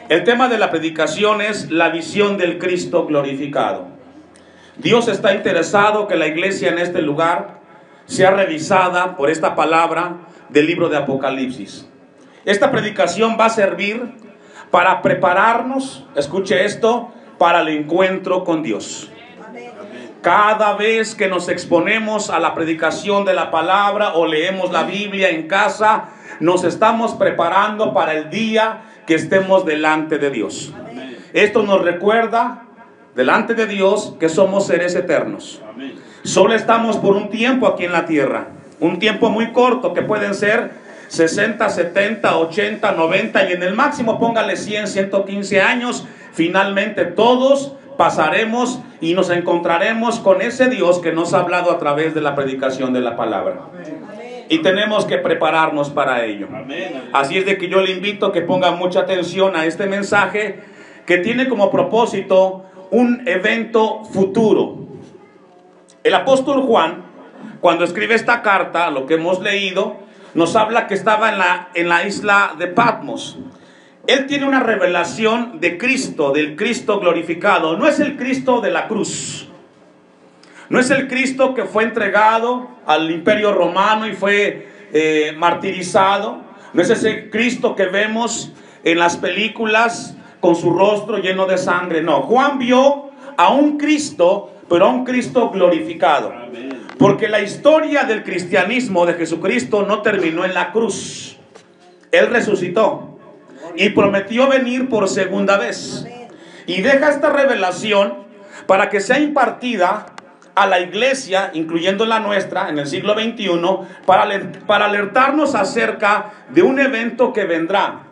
El tema de la predicación es la visión del Cristo glorificado. Dios está interesado que la iglesia en este lugar sea revisada por esta palabra del libro de Apocalipsis. Esta predicación va a servir para prepararnos, escuche esto, para el encuentro con Dios. Cada vez que nos exponemos a la predicación de la palabra o leemos la Biblia en casa, nos estamos preparando para el día que estemos delante de Dios. Esto nos recuerda delante de Dios que somos seres eternos. Solo estamos por un tiempo aquí en la tierra, un tiempo muy corto que pueden ser 60, 70, 80, 90 y en el máximo póngale 100, 115 años. Finalmente todos pasaremos y nos encontraremos con ese Dios que nos ha hablado a través de la predicación de la palabra. Y tenemos que prepararnos para ello. Así es de que yo le invito a que ponga mucha atención a este mensaje que tiene como propósito un evento futuro. El apóstol Juan, cuando escribe esta carta, lo que hemos leído, nos habla que estaba en la isla de Patmos. Él tiene una revelación de Cristo, del Cristo glorificado. No es el Cristo de la cruz. No es el Cristo que fue entregado al imperio romano y fue martirizado. No es ese Cristo que vemos en las películas con su rostro lleno de sangre. No, Juan vio a un Cristo, pero a un Cristo glorificado. Porque la historia del cristianismo de Jesucristo no terminó en la cruz. Él resucitó y prometió venir por segunda vez. Y deja esta revelación para que sea impartida a la iglesia, incluyendo la nuestra, en el siglo XXI, para alertarnos acerca de un evento que vendrá.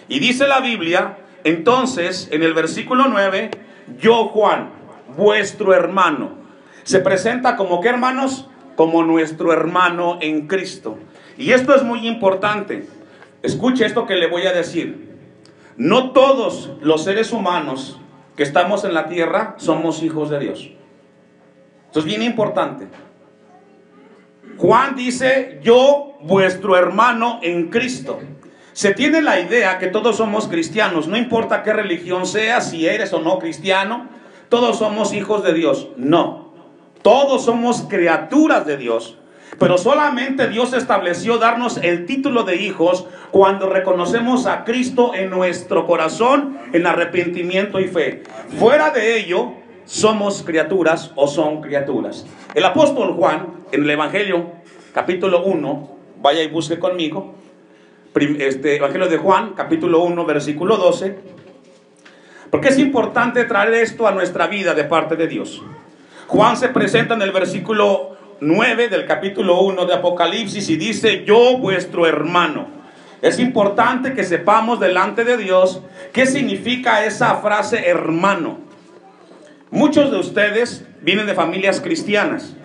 Y dice la Biblia, entonces, en el versículo 9, yo Juan, vuestro hermano. Se presenta como ¿qué, hermanos? Como nuestro hermano en Cristo. Y esto es muy importante. Escuche esto que le voy a decir. No todos los seres humanos que estamos en la tierra somos hijos de Dios. Esto es bien importante. Juan dice, yo, vuestro hermano en Cristo. Se tiene la idea que todos somos cristianos. No importa qué religión seas, si eres o no cristiano, todos somos hijos de Dios. No. Todos somos criaturas de Dios. Pero solamente Dios estableció darnos el título de hijos cuando reconocemos a Cristo en nuestro corazón, en arrepentimiento y fe. Fuera de ello, somos criaturas o son criaturas. El apóstol Juan, en el Evangelio, capítulo 1, vaya y busque conmigo, Evangelio de Juan, capítulo 1, versículo 12, porque es importante traer esto a nuestra vida de parte de Dios. Juan se presenta en el versículo 9 del capítulo 1 de Apocalipsis y dice, yo vuestro hermano. Es importante que sepamos delante de Dios qué significa esa frase hermano. Muchos de ustedes vienen de familias cristianas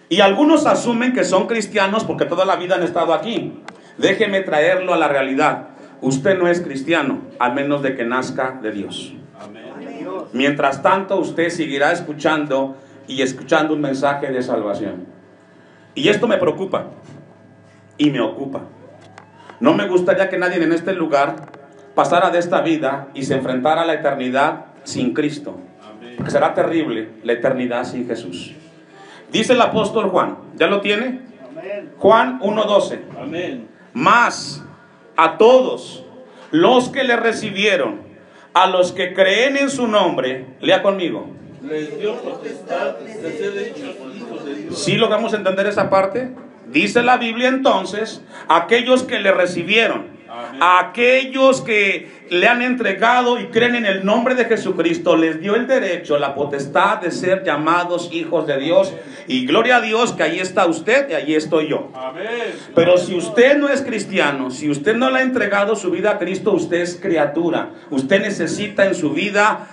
y algunos asumen que son cristianos porque toda la vida han estado aquí. Déjeme traerlo a la realidad. Usted no es cristiano a menos de que nazca de Dios. Amén. Mientras tanto, usted seguirá escuchando y escuchando un mensaje de salvación. Y esto me preocupa y me ocupa. No me gustaría que nadie en este lugar pasara de esta vida y se enfrentara a la eternidad sin Cristo. Porque será terrible la eternidad sin Jesús. Dice el apóstol Juan, ¿ya lo tiene? Amén. Juan 1:12. Amén. Mas a todos los que le recibieron, a los que creen en su nombre, lea conmigo. Les dio potestad de ser hechos hijos de Dios. ¿Sí logramos entender esa parte? Dice la Biblia entonces, aquellos que le recibieron. Amén. A aquellos que le han entregado y creen en el nombre de Jesucristo, les dio el derecho, la potestad de ser llamados hijos de Dios. Amén. Y gloria a Dios que ahí está usted y allí estoy yo. Amén. Pero si usted no es cristiano, si usted no le ha entregado su vida a Cristo, usted es criatura. Usted necesita en su vida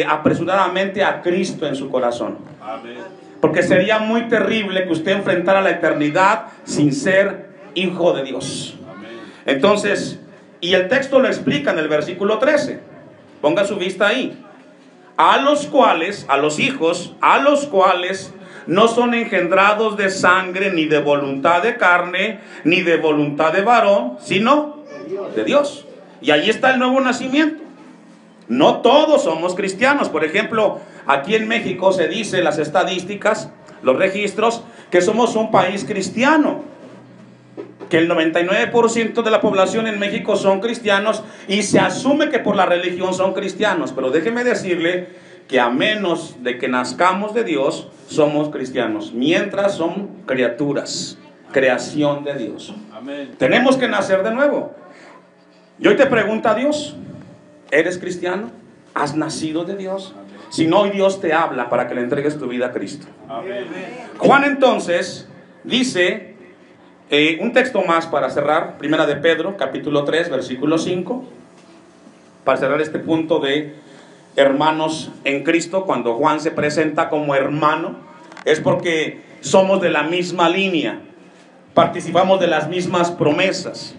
apresuradamente a Cristo en su corazón. Amén. Porque sería muy terrible que usted enfrentara la eternidad sin ser hijo de Dios. Entonces, y el texto lo explica en el versículo 13. Ponga su vista ahí. A los cuales, a los hijos, a los cuales no son engendrados de sangre, ni de voluntad de carne, ni de voluntad de varón, sino de Dios. Y ahí está el nuevo nacimiento. No todos somos cristianos. Por ejemplo, aquí en México se dice, las estadísticas, los registros, que somos un país cristiano, que el 99% de la población en México son cristianos y se asume que por la religión son cristianos. Pero déjeme decirle que a menos de que nazcamos de Dios, somos cristianos, mientras son criaturas, creación de Dios. Amén. Tenemos que nacer de nuevo. Y hoy te pregunta Dios, ¿eres cristiano? ¿Has nacido de Dios? Si no, hoy Dios te habla para que le entregues tu vida a Cristo. Amén. Juan entonces dice, un texto más para cerrar, Primera de Pedro, capítulo 3, versículo 5, para cerrar este punto de hermanos en Cristo. Cuando Juan se presenta como hermano, es porque somos de la misma línea, participamos de las mismas promesas.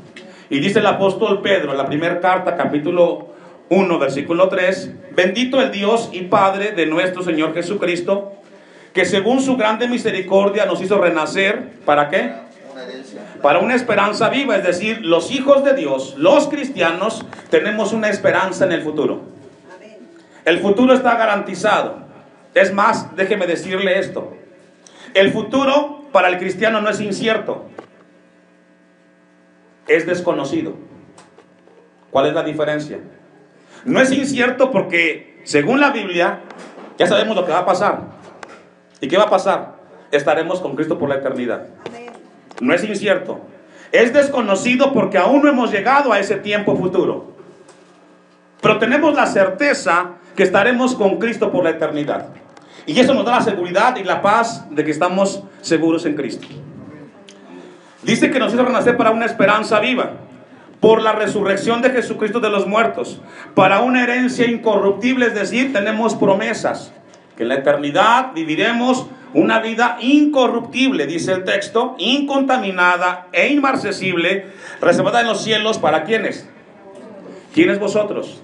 Y dice el apóstol Pedro en la primera carta, capítulo 1, versículo 3, bendito el Dios y Padre de nuestro Señor Jesucristo, que según su grande misericordia nos hizo renacer, ¿para qué? Para una esperanza viva. Es decir, los hijos de Dios, los cristianos, tenemos una esperanza en el futuro. El futuro está garantizado. Es más, déjeme decirle esto, el futuro para el cristiano no es incierto, es desconocido. ¿Cuál es la diferencia? No es incierto porque, según la Biblia, ya sabemos lo que va a pasar. ¿Y qué va a pasar? Estaremos con Cristo por la eternidad. No es incierto. Es desconocido porque aún no hemos llegado a ese tiempo futuro. Pero tenemos la certeza que estaremos con Cristo por la eternidad. Y eso nos da la seguridad y la paz de que estamos seguros en Cristo. Dice que nos hizo renacer para una esperanza viva, por la resurrección de Jesucristo de los muertos, para una herencia incorruptible, es decir, tenemos promesas, que en la eternidad viviremos una vida incorruptible, dice el texto, incontaminada e inmarcesible, reservada en los cielos. ¿Para quiénes? ¿Quiénes vosotros?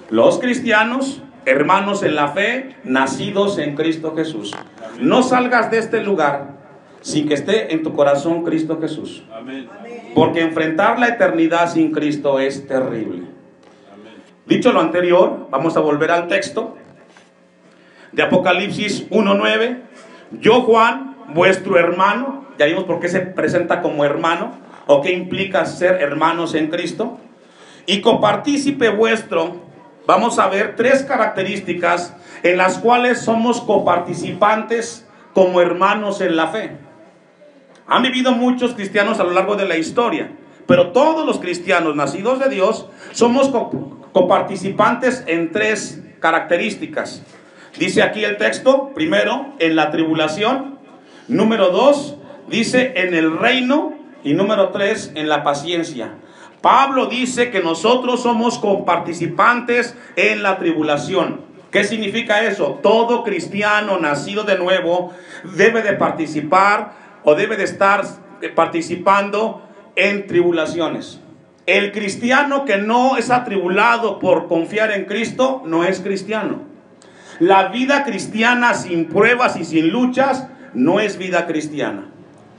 Los cristianos, hermanos en la fe, nacidos en Cristo Jesús. No salgas de este lugar sin que esté en tu corazón Cristo Jesús. Amén. Porque enfrentar la eternidad sin Cristo es terrible. Amén. Dicho lo anterior, vamos a volver al texto de Apocalipsis 1:9. Yo, Juan, vuestro hermano, ya vimos por qué se presenta como hermano, o qué implica ser hermanos en Cristo, y copartícipe vuestro. Vamos a ver tres características en las cuales somos coparticipantes como hermanos en la fe. Han vivido muchos cristianos a lo largo de la historia, pero todos los cristianos nacidos de Dios somos coparticipantes en tres características. Dice aquí el texto, primero, en la tribulación. Número 2, dice en el reino. Y número 3, en la paciencia. Pablo dice que nosotros somos coparticipantes en la tribulación. ¿Qué significa eso? Todo cristiano nacido de nuevo debe de participar o debe de estar participando en tribulaciones. El cristiano que no es atribulado por confiar en Cristo no es cristiano. La vida cristiana sin pruebas y sin luchas no es vida cristiana.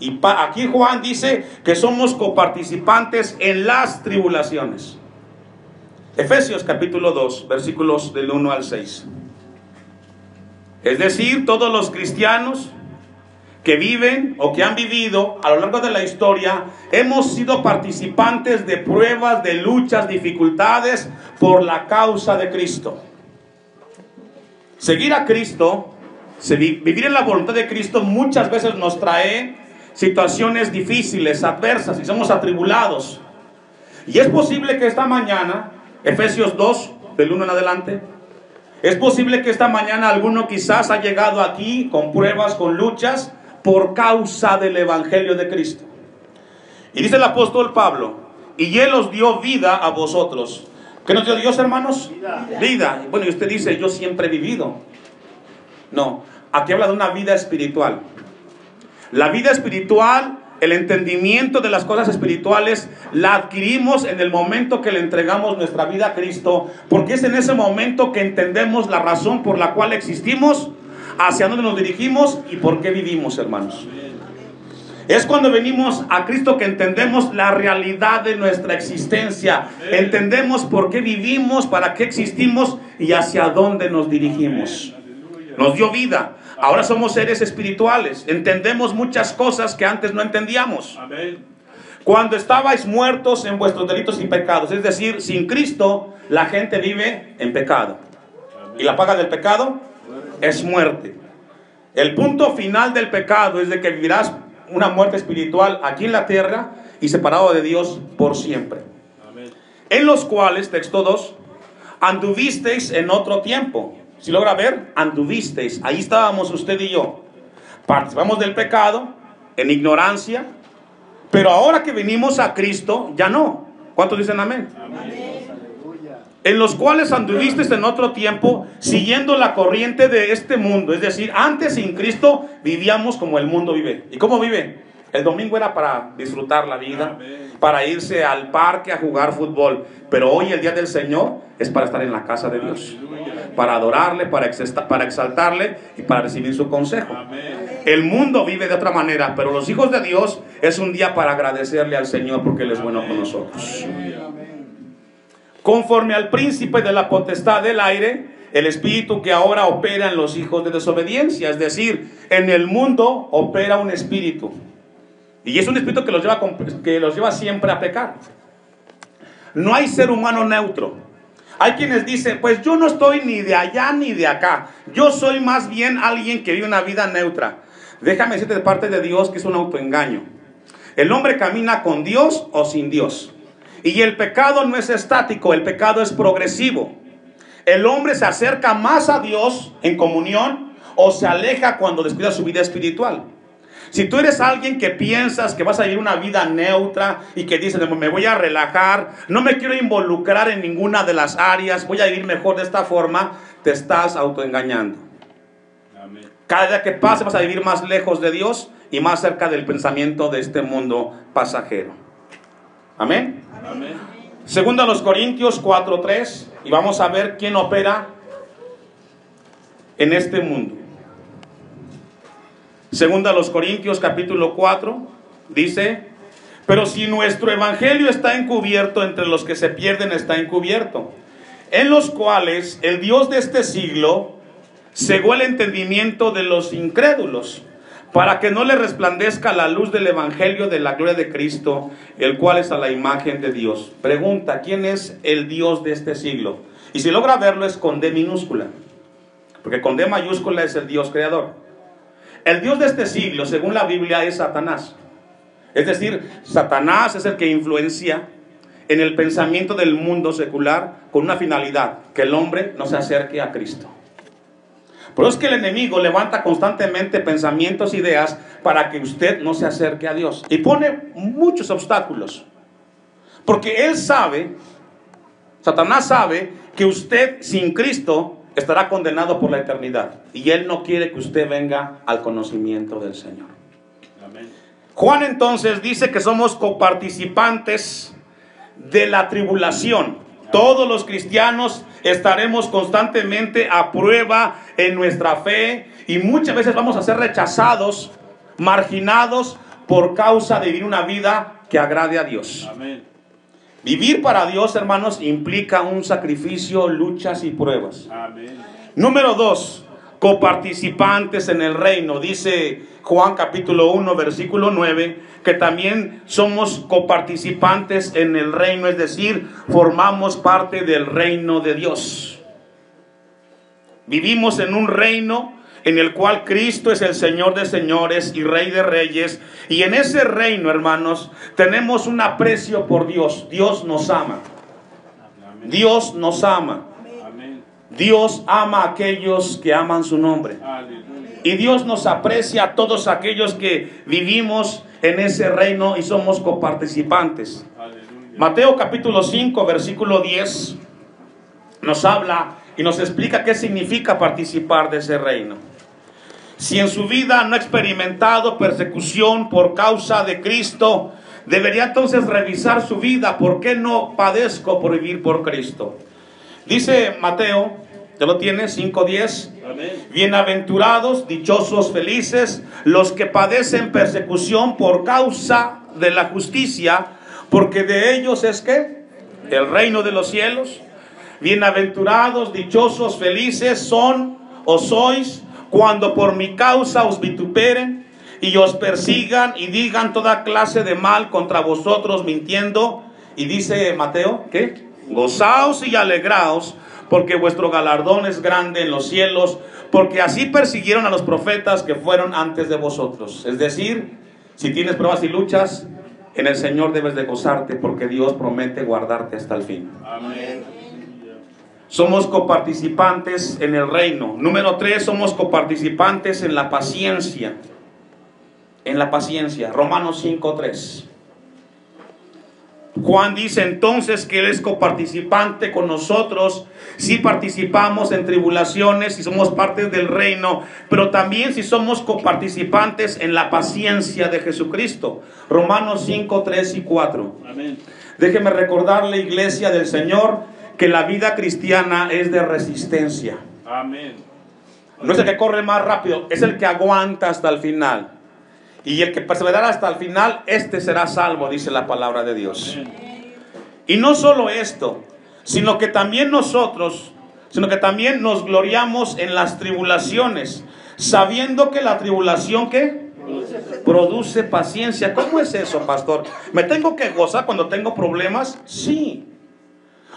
Y aquí Juan dice que somos coparticipantes en las tribulaciones. Efesios capítulo 2, versículos del 1 al 6. Es decir, todos los cristianos que viven o que han vivido a lo largo de la historia, hemos sido participantes de pruebas, de luchas, dificultades por la causa de Cristo. Seguir a Cristo, vivir en la voluntad de Cristo, muchas veces nos trae situaciones difíciles, adversas, y somos atribulados. Y es posible que esta mañana, Efesios 2, del 1 en adelante, es posible que esta mañana alguno quizás ha llegado aquí con pruebas, con luchas, por causa del Evangelio de Cristo. Y dice el apóstol Pablo, y Él os dio vida a vosotros. ¿Qué nos dio Dios, hermanos? Vida. Bueno, y usted dice, yo siempre he vivido. No, aquí habla de una vida espiritual. La vida espiritual, el entendimiento de las cosas espirituales, la adquirimos en el momento que le entregamos nuestra vida a Cristo, porque es en ese momento que entendemos la razón por la cual existimos, hacia dónde nos dirigimos y por qué vivimos, hermanos. Es cuando venimos a Cristo que entendemos la realidad de nuestra existencia. Entendemos por qué vivimos, para qué existimos y hacia dónde nos dirigimos. Nos dio vida. Ahora somos seres espirituales. Entendemos muchas cosas que antes no entendíamos. Cuando estabais muertos en vuestros delitos y pecados, es decir, sin Cristo, la gente vive en pecado. Y la paga del pecado es muerte. El punto final del pecado es de que vivirás una muerte espiritual aquí en la tierra y separado de Dios por siempre. Amén. En los cuales, texto 2, anduvisteis en otro tiempo. Si logra ver, anduvisteis. Ahí estábamos usted y yo. Participamos del pecado en ignorancia, pero ahora que venimos a Cristo, ya no. ¿Cuántos dicen amén? Amén. En los cuales anduvisteis en otro tiempo, siguiendo la corriente de este mundo. Es decir, antes sin Cristo vivíamos como el mundo vive. ¿Y cómo vive? El domingo era para disfrutar la vida, para irse al parque a jugar fútbol. Pero hoy, el día del Señor, es para estar en la casa de Dios, para adorarle, para exaltarle y para recibir su consejo. El mundo vive de otra manera, pero los hijos de Dios es un día para agradecerle al Señor porque Él es bueno con nosotros. Conforme al príncipe de la potestad del aire, el espíritu que ahora opera en los hijos de desobediencia. Es decir, en el mundo opera un espíritu. Y es un espíritu que los lleva siempre a pecar. No hay ser humano neutro. Hay quienes dicen, pues yo no estoy ni de allá ni de acá. Yo soy más bien alguien que vive una vida neutra. Déjame decirte de parte de Dios que es un autoengaño. El hombre camina con Dios o sin Dios. Y el pecado no es estático, el pecado es progresivo. El hombre se acerca más a Dios en comunión o se aleja cuando descuida su vida espiritual. Si tú eres alguien que piensas que vas a vivir una vida neutra y que dices, me voy a relajar, no me quiero involucrar en ninguna de las áreas, voy a vivir mejor de esta forma, te estás autoengañando. Amén. Cada día que pase vas a vivir más lejos de Dios y más cerca del pensamiento de este mundo pasajero. Amén. Amén. Segundo a los Corintios 4:3, y vamos a ver quién opera en este mundo. Segundo a los Corintios capítulo 4 dice: pero si nuestro evangelio está encubierto, entre los que se pierden está encubierto, en los cuales el Dios de este siglo cegó el entendimiento de los incrédulos, para que no le resplandezca la luz del evangelio de la gloria de Cristo, el cual es a la imagen de Dios. Pregunta, ¿quién es el Dios de este siglo? Y si logra verlo es con D minúscula, porque con D mayúscula es el Dios creador. El Dios de este siglo, según la Biblia, es Satanás. Es decir, Satanás es el que influencia en el pensamiento del mundo secular con una finalidad: que el hombre no se acerque a Cristo. Por eso es que el enemigo levanta constantemente pensamientos, ideas, para que usted no se acerque a Dios. Y pone muchos obstáculos. Porque él sabe, Satanás sabe, que usted sin Cristo estará condenado por la eternidad. Y él no quiere que usted venga al conocimiento del Señor. Amén. Juan entonces dice que somos coparticipantes de la tribulación. Todos los cristianos estaremos constantemente a prueba en nuestra fe y muchas veces vamos a ser rechazados, marginados por causa de vivir una vida que agrade a Dios. Amén. Vivir para Dios, hermanos, implica un sacrificio, luchas y pruebas. Amén. Número 2, coparticipantes en el reino. Dice Juan capítulo 1 versículo 9 que también somos coparticipantes en el reino, es decir, formamos parte del reino de Dios. Vivimos en un reino en el cual Cristo es el Señor de señores y Rey de reyes, y en ese reino, hermanos, tenemos un aprecio por Dios. Dios nos ama. Dios nos ama. Dios ama a aquellos que aman su nombre. Y Dios nos aprecia a todos aquellos que vivimos en ese reino y somos coparticipantes. Mateo capítulo 5 versículo 10 nos habla y nos explica qué significa participar de ese reino. Si en su vida no ha experimentado persecución por causa de Cristo, debería entonces revisar su vida. ¿Por qué no padezco por vivir por Cristo? Dice Mateo ¿Ya lo tienes? 5:10. Amén. Bienaventurados, dichosos, felices, los que padecen persecución por causa de la justicia, porque de ellos es ¿qué? El reino de los cielos. Bienaventurados, dichosos, felices son o sois cuando por mi causa os vituperen y os persigan y digan toda clase de mal contra vosotros mintiendo. Y dice Mateo, ¿qué? Gozaos y alegraos, porque vuestro galardón es grande en los cielos, porque así persiguieron a los profetas que fueron antes de vosotros. Es decir, si tienes pruebas y luchas, en el Señor debes de gozarte, porque Dios promete guardarte hasta el fin. Amén. Somos coparticipantes en el reino. Número 3, somos coparticipantes en la paciencia. En la paciencia. Romanos 5:3. Juan dice entonces que Él es coparticipante con nosotros si participamos en tribulaciones, si somos parte del reino, pero también si somos coparticipantes en la paciencia de Jesucristo. Romanos 5:3 y 4. Amén. Déjeme recordarle, iglesia del Señor, que la vida cristiana es de resistencia. Amén. No es el que corre más rápido, es el que aguanta hasta el final. Y el que perseverará hasta el final, este será salvo, dice la palabra de Dios. Amén. Y no solo esto, sino que también nos gloriamos en las tribulaciones, sabiendo que la tribulación, ¿qué? Produce paciencia. ¿Cómo es eso, pastor? ¿Me tengo que gozar cuando tengo problemas? Sí.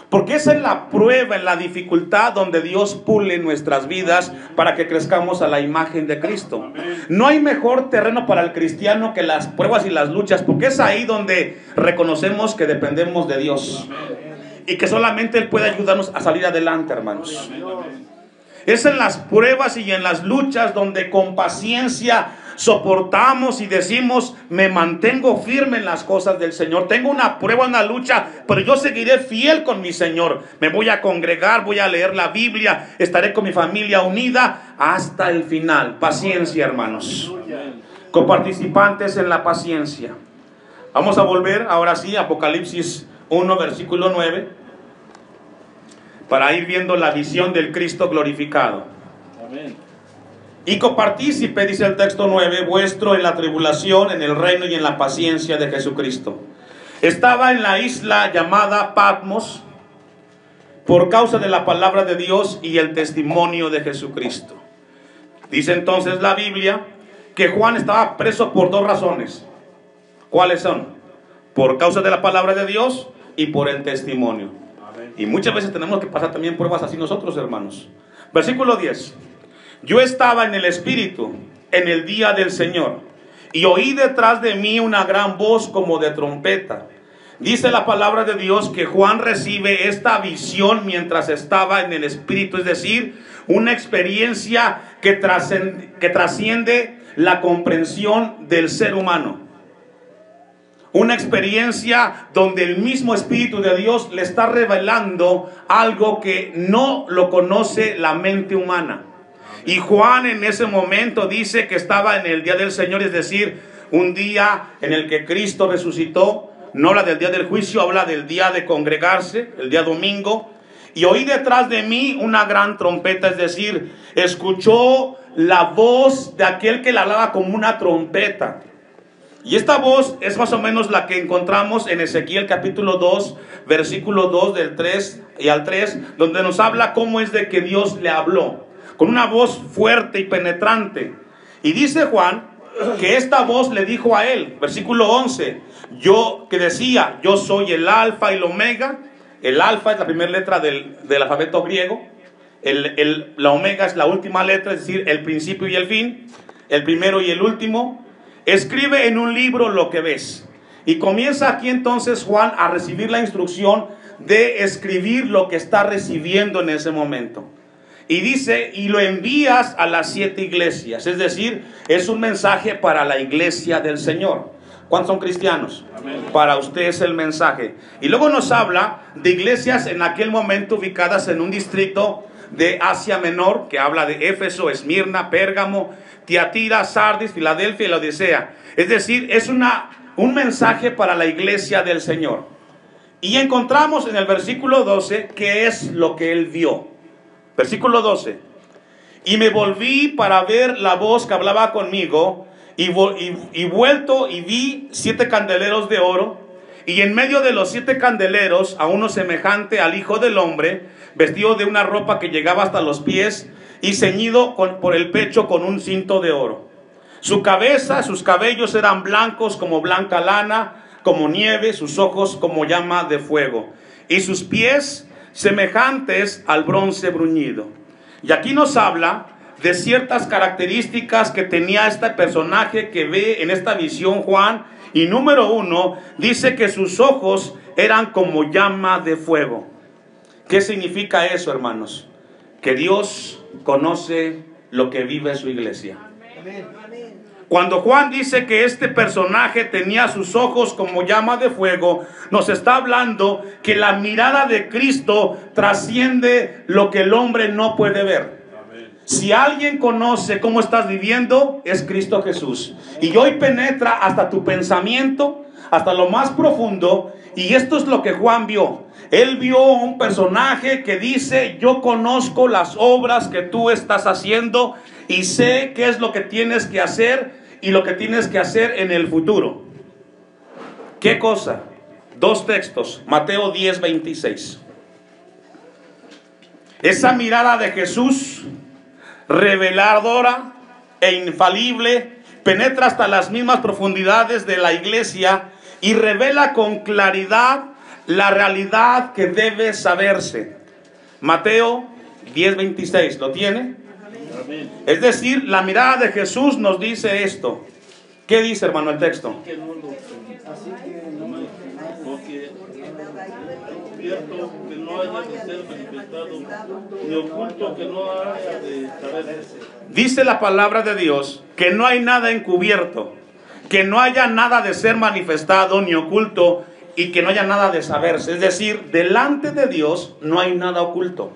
Porque esa es la prueba, en la dificultad donde Dios pule nuestras vidas para que crezcamos a la imagen de Cristo. No hay mejor terreno para el cristiano que las pruebas y las luchas, porque es ahí donde reconocemos que dependemos de Dios y que solamente Él puede ayudarnos a salir adelante, hermanos. Es en las pruebas y en las luchas donde con paciencia soportamos y decimos: me mantengo firme en las cosas del Señor. Tengo una prueba, una lucha, pero yo seguiré fiel con mi Señor. Me voy a congregar, voy a leer la Biblia, estaré con mi familia unida hasta el final. Paciencia, hermanos. Coparticipantes en la paciencia. Vamos a volver ahora sí a Apocalipsis 1, versículo 9, para ir viendo la visión del Cristo glorificado. Amén. Y copartícipe, dice el texto 9, vuestro en la tribulación, en el reino y en la paciencia de Jesucristo. Estaba en la isla llamada Patmos por causa de la palabra de Dios y el testimonio de Jesucristo. Dice entonces la Biblia que Juan estaba preso por dos razones. ¿Cuáles son? Por causa de la palabra de Dios y por el testimonio. Amén. Y muchas veces tenemos que pasar también pruebas así nosotros, hermanos. Versículo 10. Yo estaba en el Espíritu en el día del Señor, y oí detrás de mí una gran voz como de trompeta. Dice la palabra de Dios que Juan recibe esta visión mientras estaba en el Espíritu, es decir, una experiencia que trasciende la comprensión del ser humano. Una experiencia donde el mismo Espíritu de Dios le está revelando algo que no lo conoce la mente humana. Y Juan en ese momento dice que estaba en el día del Señor, es decir, un día en el que Cristo resucitó. No habla del día del juicio, habla del día de congregarse, el día domingo. Y oí detrás de mí una gran trompeta, es decir, escuchó la voz de aquel que la hablaba como una trompeta. Y esta voz es más o menos la que encontramos en Ezequiel capítulo 2, versículo 2 del 3 y al 3, donde nos habla cómo es de que Dios le habló, con una voz fuerte y penetrante. Y dice Juan que esta voz le dijo a él, versículo 11, que decía: yo soy el alfa y el omega. El alfa es la primera letra del alfabeto griego, la omega es la última letra, es decir, el principio y el fin, el primero y el último. Escribe en un libro lo que ves. Y comienza aquí entonces Juan a recibir la instrucción de escribir lo que está recibiendo en ese momento. Y dice: y lo envías a las 7 iglesias. Es decir, es un mensaje para la iglesia del Señor. ¿Cuántos son cristianos? Amén. Para usted es el mensaje. Y luego nos habla de iglesias en aquel momento ubicadas en un distrito de Asia Menor, que habla de Éfeso, Esmirna, Pérgamo, Tiatira, Sardis, Filadelfia y la Odisea. Es decir, es un mensaje para la iglesia del Señor. Y encontramos en el versículo 12 qué es lo que él vio. Versículo 12. Y me volví para ver la voz que hablaba conmigo, y vuelto y vi 7 candeleros de oro, y en medio de los 7 candeleros a uno semejante al Hijo del Hombre, vestido de una ropa que llegaba hasta los pies, y ceñido por el pecho con un cinto de oro. Su cabeza, sus cabellos eran blancos como blanca lana, como nieve, sus ojos como llama de fuego, y sus pies semejantes al bronce bruñido. Y aquí nos habla de ciertas características que tenía este personaje que ve en esta visión Juan. Y número 1, dice que sus ojos eran como llama de fuego. ¿Qué significa eso, hermanos? Que Dios conoce lo que vive su iglesia. Cuando Juan dice que este personaje tenía sus ojos como llama de fuego, nos está hablando que la mirada de Cristo trasciende lo que el hombre no puede ver. Si alguien conoce cómo estás viviendo, es Cristo Jesús. Y hoy penetra hasta tu pensamiento, hasta lo más profundo. Y esto es lo que Juan vio. Él vio un personaje que dice: yo conozco las obras que tú estás haciendo y sé qué es lo que tienes que hacer y lo que tienes que hacer en el futuro. ¿Qué cosa? 2 textos. Mateo 10:26. Esa mirada de Jesús, reveladora e infalible, penetra hasta las mismas profundidades de la iglesia y revela con claridad la realidad que debe saberse. Mateo 10:26, ¿lo tiene? Amén. Es decir, la mirada de Jesús nos dice esto. ¿Qué dice, hermano, el texto? Que no haya de ser manifestado, ni oculto que no haya de saberse. Dice la palabra de Dios que no hay nada encubierto, que no haya nada de ser manifestado ni oculto, y que no haya nada de saberse. Es decir, delante de Dios no hay nada oculto.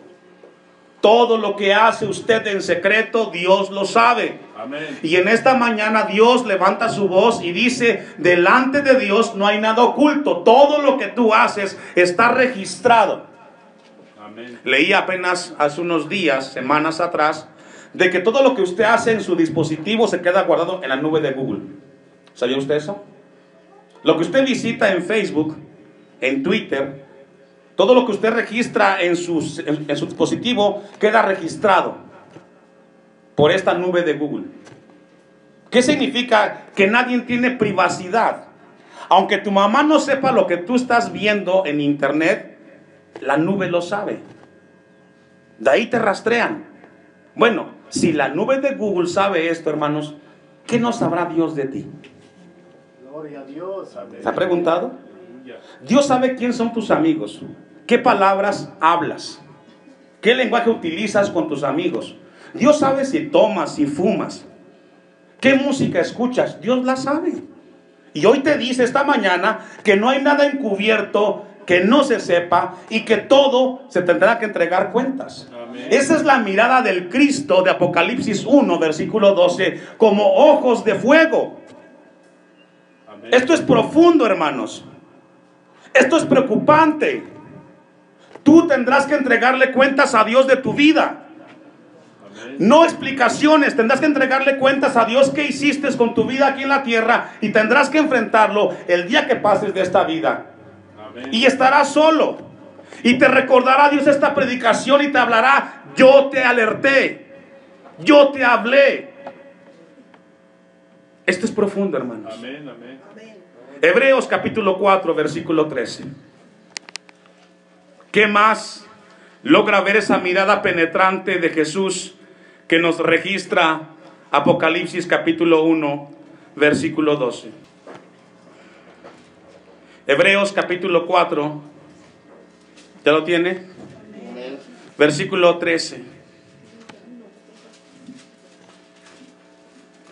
Todo lo que hace usted en secreto, Dios lo sabe. Amén. Y en esta mañana Dios levanta su voz y dice: delante de Dios no hay nada oculto. Todo lo que tú haces está registrado. Amén. Leí apenas hace unos días, semanas atrás, de que todo lo que usted hace en su dispositivo se queda guardado en la nube de Google. ¿Sabía usted eso? Lo que usted visita en Facebook, en Twitter, todo lo que usted registra en su dispositivo queda registrado por esta nube de Google. ¿Qué significa? Que nadie tiene privacidad. Aunque tu mamá no sepa lo que tú estás viendo en internet, la nube lo sabe. De ahí te rastrean. Bueno, si la nube de Google sabe esto, hermanos, ¿qué no sabrá Dios de ti? Gloria a Dios. ¿Se ha preguntado? Dios sabe quién son tus amigos, qué palabras hablas, qué lenguaje utilizas con tus amigos. Dios sabe si tomas, si fumas, qué música escuchas. Dios la sabe. Y hoy te dice esta mañana que no hay nada encubierto que no se sepa, y que todo se tendrá que entregar cuentas. Amén. Esa es la mirada del Cristo de Apocalipsis 1, versículo 12, como ojos de fuego. Amén. Esto es profundo, hermanos. Esto es preocupante. Tú tendrás que entregarle cuentas a Dios de tu vida. Amén. No explicaciones, tendrás que entregarle cuentas a Dios qué hiciste con tu vida aquí en la tierra, y tendrás que enfrentarlo el día que pases de esta vida. Amén. Y estarás solo, y te recordará Dios esta predicación y te hablará: yo te alerté, yo te hablé. Esto es profundo, hermanos. Amén, amén. Hebreos capítulo 4, versículo 13. ¿Qué más logra ver esa mirada penetrante de Jesús que nos registra Apocalipsis capítulo 1, versículo 12? Hebreos capítulo 4, ¿ya lo tiene? Versículo 13.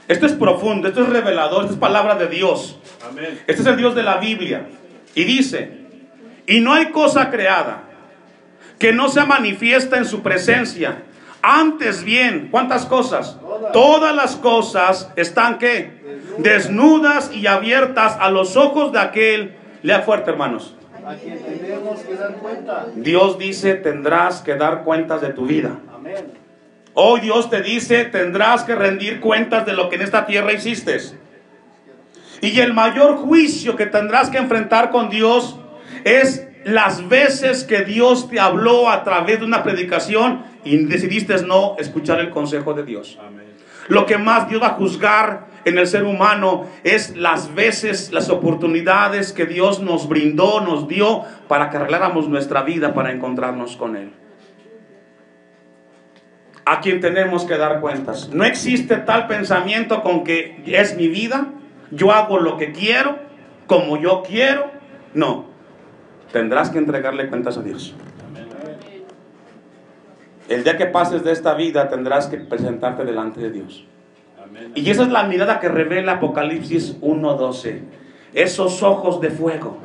Esto es profundo, esto es revelador, esto es palabra de Dios. Amén. Este es el Dios de la Biblia. Y dice: y no hay cosa creada que no se manifiesta en su presencia. Antes bien, ¿cuántas cosas? Todas las cosas están ¿qué? Desnudas y abiertas a los ojos de aquel. Lea fuerte, hermanos. A quien tenemos que dar cuenta. Dios dice, tendrás que dar cuentas de tu vida. Amén. Hoy Dios te dice, tendrás que rendir cuentas de lo que en esta tierra hiciste. Y el mayor juicio que tendrás que enfrentar con Dios es las veces que Dios te habló a través de una predicación y decidiste no escuchar el consejo de Dios. Amén. Lo que más Dios va a juzgar en el ser humano es las veces, las oportunidades que Dios nos brindó, nos dio para que arregláramos nuestra vida para encontrarnos con Él. A quien tenemos que dar cuentas. No existe tal pensamiento con que es mi vida, yo hago lo que quiero, como yo quiero. No, tendrás que entregarle cuentas a Dios. El día que pases de esta vida tendrás que presentarte delante de Dios. Y esa es la mirada que revela Apocalipsis 1:12. Esos ojos de fuego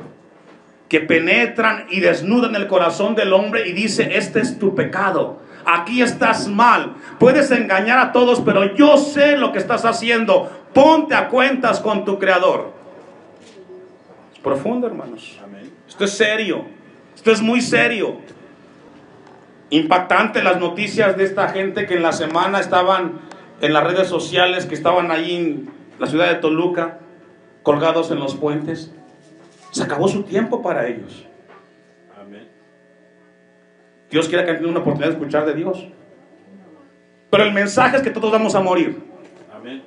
que penetran y desnudan el corazón del hombre y dice, este es tu pecado. Aquí estás mal. Puedes engañar a todos, pero yo sé lo que estás haciendo. Ponte a cuentas con tu Creador. Es profundo, hermanos. Esto es serio. Esto es muy serio. Impactante las noticias de esta gente que en la semana estaban en las redes sociales, que estaban ahí en la ciudad de Toluca, colgados en los puentes. Se acabó su tiempo para ellos. Amén. Dios quiere que tengan una oportunidad de escuchar de Dios. Pero el mensaje es que todos vamos a morir. Amén.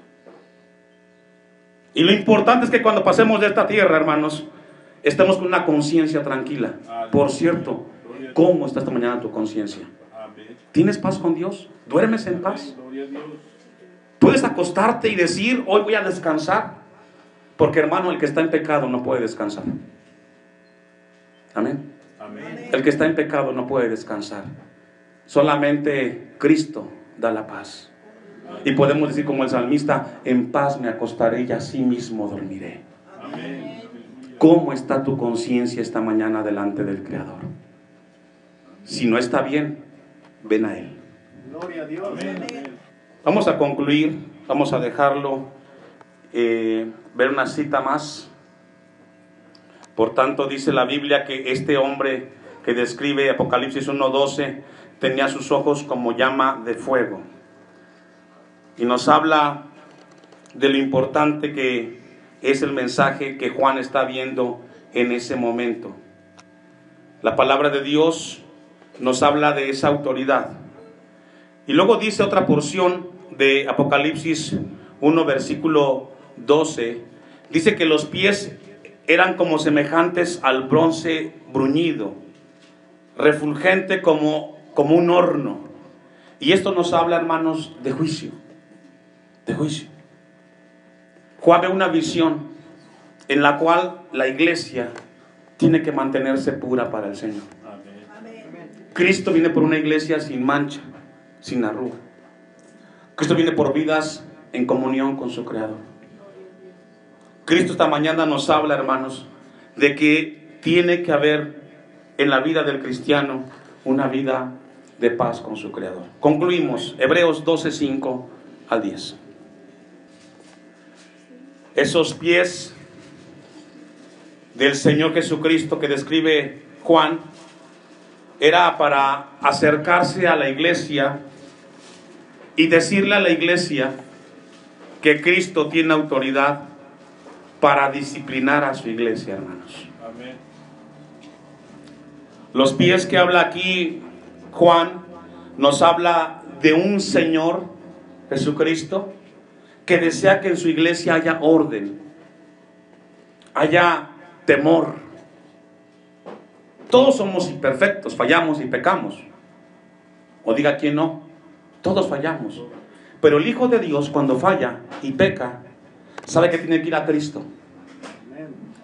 Y lo importante es que cuando pasemos de esta tierra, hermanos, estemos con una conciencia tranquila. Por cierto, ¿cómo está esta mañana tu conciencia? ¿Tienes paz con Dios? ¿Duermes en paz? ¿Puedes acostarte y decir, hoy voy a descansar? Porque, hermano, el que está en pecado no puede descansar. Amén. Amén. El que está en pecado no puede descansar. Solamente Cristo da la paz. Y podemos decir como el salmista, en paz me acostaré y así mismo dormiré. Amén. ¿Cómo está tu conciencia esta mañana delante del Creador? Si no está bien, ven a Él. Gloria a Dios. Amén. Vamos a concluir, vamos a dejarlo, ver una cita más. Por tanto, dice la Biblia que este hombre que describe Apocalipsis 1:12 tenía sus ojos como llama de fuego. Y nos habla de lo importante que es el mensaje que Juan está viendo en ese momento. La palabra de Dios nos habla de esa autoridad. Y luego dice otra porción de Apocalipsis 1, versículo 12. Dice que los pies eran como semejantes al bronce bruñido, refulgente como un horno. Y esto nos habla, hermanos, de juicio. De juicio. Juan ve una visión en la cual la iglesia tiene que mantenerse pura para el Señor. Cristo viene por una iglesia sin mancha, sin arruga. Cristo viene por vidas en comunión con su Creador. Cristo esta mañana nos habla, hermanos, de que tiene que haber en la vida del cristiano una vida de paz con su Creador. Concluimos, Hebreos 12:5 al 10. Esos pies del Señor Jesucristo que describe Juan era para acercarse a la iglesia y decirle a la iglesia que Cristo tiene autoridad para disciplinar a su iglesia, hermanos. Amén. Los pies que habla aquí Juan nos habla de un Señor Jesucristo que desea que en su iglesia haya orden, haya temor. Todos somos imperfectos, fallamos y pecamos. O diga quién no, todos fallamos. Pero el Hijo de Dios, cuando falla y peca, sabe que tiene que ir a Cristo.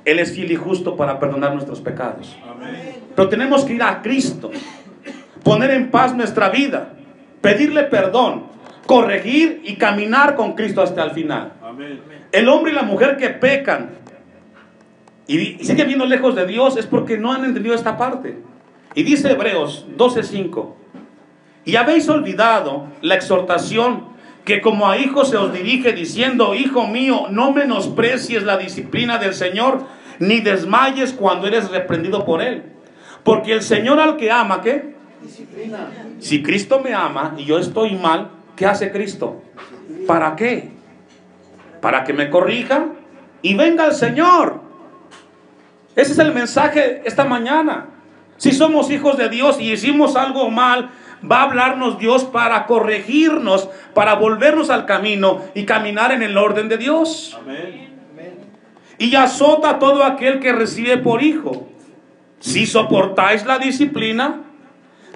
Él es fiel y justo para perdonar nuestros pecados. Pero tenemos que ir a Cristo, poner en paz nuestra vida, pedirle perdón, corregir y caminar con Cristo hasta el final. El hombre y la mujer que pecan y siguen viendo lejos de Dios es porque no han entendido esta parte. Y dice Hebreos 12:5: y habéis olvidado la exhortación que como a hijos se os dirige diciendo: hijo mío, no menosprecies la disciplina del Señor, ni desmayes cuando eres reprendido por Él. Porque el Señor al que ama, ¿qué? Disciplina. Si Cristo me ama y yo estoy mal, ¿qué hace Cristo? ¿Para qué? Para que me corrija y venga el Señor. Ese es el mensaje esta mañana. Si somos hijos de Dios y hicimos algo mal, va a hablarnos Dios para corregirnos, para volvernos al camino y caminar en el orden de Dios. Amén. Y azota a todo aquel que recibe por hijo. Si soportáis la disciplina,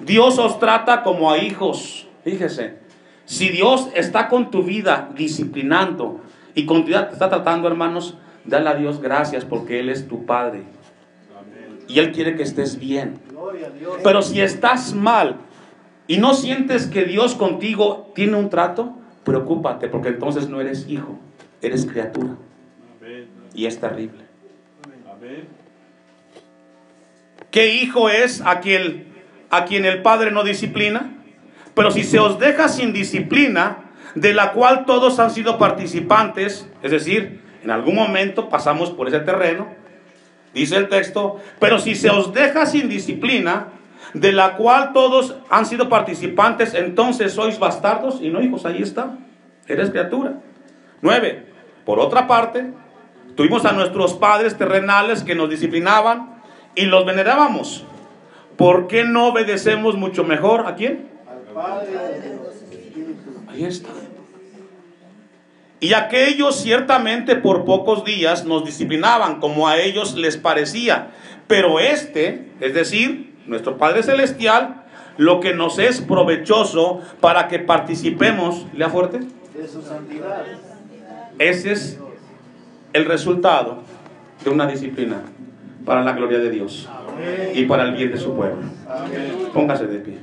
Dios os trata como a hijos. Fíjese, si Dios está con tu vida disciplinando y con tu vida te está tratando, hermanos, dale a Dios gracias porque Él es tu Padre. Amén. Y Él quiere que estés bien. Gloria a Dios. Pero si estás mal y no sientes que Dios contigo tiene un trato, preocúpate, porque entonces no eres hijo, eres criatura. Amén. Y es terrible. Amén. ¿Qué hijo es a quien el padre no disciplina? Pero si se os deja sin disciplina, de la cual todos han sido participantes, es decir, en algún momento pasamos por ese terreno, dice el texto, pero si se os deja sin disciplina, de la cual todos han sido participantes, entonces sois bastardos y no hijos. Ahí está, eres criatura. 9. Por otra parte, tuvimos a nuestros padres terrenales que nos disciplinaban y los venerábamos. ¿Por qué no obedecemos mucho mejor a quién? Al Padre. Ahí está. Y aquellos ciertamente por pocos días nos disciplinaban como a ellos les parecía, pero es decir, nuestro Padre Celestial, lo que nos es provechoso para que participemos, lea fuerte, De su santidad. ese es el resultado de una disciplina para la gloria de Dios Amén. y para el bien de su pueblo. Amén. Póngase de pie.